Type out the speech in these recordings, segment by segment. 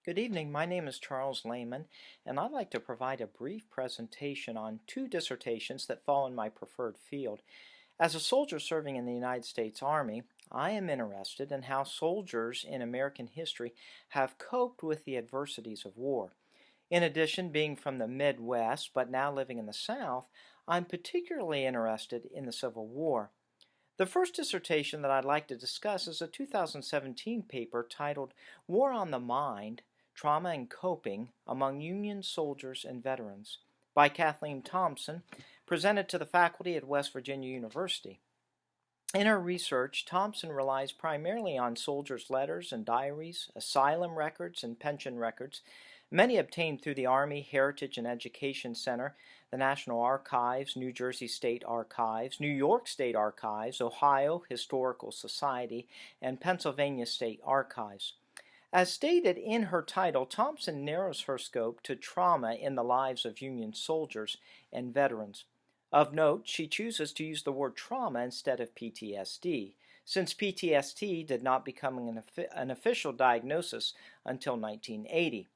Good evening. My name is Charles Lehman, and I'd like to provide a brief presentation on two dissertations that fall in my preferred field. As a soldier serving in the United States Army, I am interested in how soldiers in American history have coped with the adversities of war. In addition, being from the Midwest but now living in the South, I'm particularly interested in the Civil War. The first dissertation that I'd like to discuss is a 2017 paper titled War on the Mind, Trauma and Coping Among Union Soldiers and Veterans by Kathleen Thompson, presented to the faculty at West Virginia University. In her research, Thompson relies primarily on soldiers' letters and diaries, asylum records, and pension records, many obtained through the Army Heritage and Education Center, the National Archives, New Jersey State Archives, New York State Archives, Ohio Historical Society, and Pennsylvania State Archives. As stated in her title, Thompson narrows her scope to trauma in the lives of Union soldiers and veterans. Of note, she chooses to use the word trauma instead of PTSD, since PTSD did not become an official diagnosis until 1980.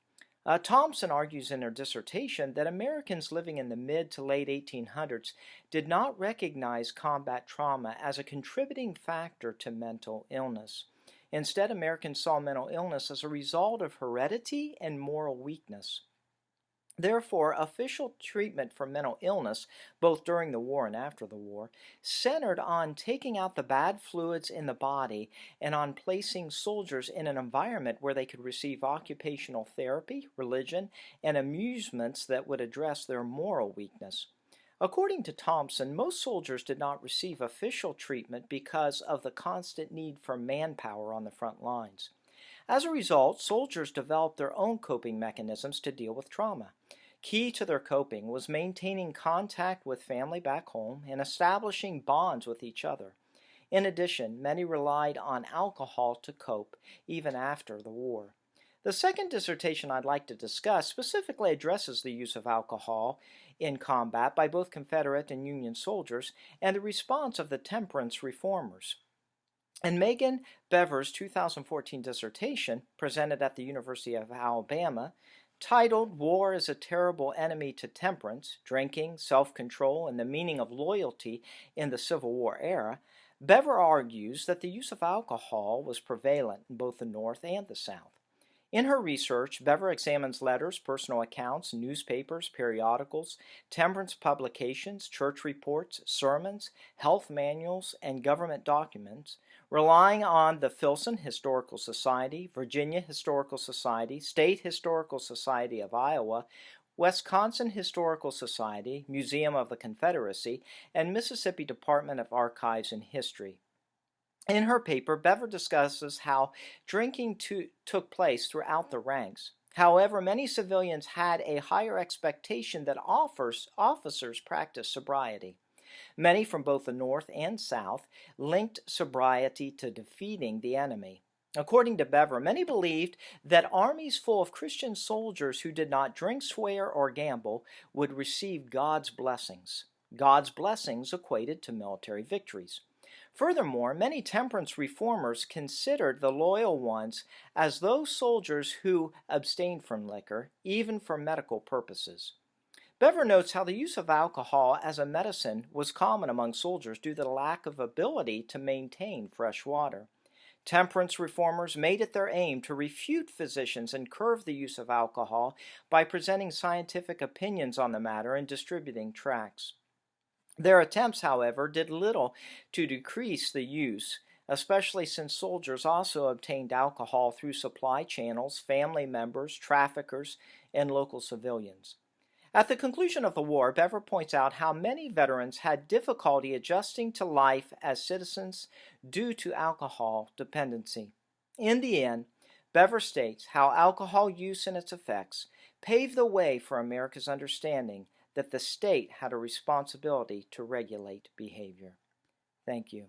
Thompson argues in her dissertation that Americans living in the mid to late 1800s did not recognize combat trauma as a contributing factor to mental illness. Instead, Americans saw mental illness as a result of heredity and moral weakness. Therefore, official treatment for mental illness, both during the war and after the war, centered on taking out the bad fluids in the body and on placing soldiers in an environment where they could receive occupational therapy, religion, and amusements that would address their moral weakness. According to Thompson, most soldiers did not receive official treatment because of the constant need for manpower on the front lines. As a result, soldiers developed their own coping mechanisms to deal with trauma. Key to their coping was maintaining contact with family back home and establishing bonds with each other. In addition, many relied on alcohol to cope, even after the war. The second dissertation I'd like to discuss specifically addresses the use of alcohol in combat by both Confederate and Union soldiers and the response of the temperance reformers. In Megan Bever's 2014 dissertation, presented at the University of Alabama, titled War is a Terrible Enemy to Temperance, Drinking, Self-Control, and the Meaning of Loyalty in the Civil War Era, Bever argues that the use of alcohol was prevalent in both the North and the South. In her research, Bever examines letters, personal accounts, newspapers, periodicals, temperance publications, church reports, sermons, health manuals, and government documents, relying on the Filson Historical Society, Virginia Historical Society, State Historical Society of Iowa, Wisconsin Historical Society, Museum of the Confederacy, and Mississippi Department of Archives and History. In her paper, Bever discusses how drinking took place throughout the ranks. However, many civilians had a higher expectation that officers practice sobriety. Many from both the North and South linked sobriety to defeating the enemy. According to Bever, many believed that armies full of Christian soldiers who did not drink, swear, or gamble would receive God's blessings. God's blessings equated to military victories. Furthermore, many temperance reformers considered the loyal ones as those soldiers who abstained from liquor, even for medical purposes. Bever notes how the use of alcohol as a medicine was common among soldiers due to the lack of ability to maintain fresh water. Temperance reformers made it their aim to refute physicians and curb the use of alcohol by presenting scientific opinions on the matter and distributing tracts. Their attempts, however, did little to decrease the use, especially since soldiers also obtained alcohol through supply channels, family members, traffickers, and local civilians. At the conclusion of the war, Bever points out how many veterans had difficulty adjusting to life as citizens due to alcohol dependency. In the end, Bever states how alcohol use and its effects paved the way for America's understanding that the state had a responsibility to regulate behavior. Thank you.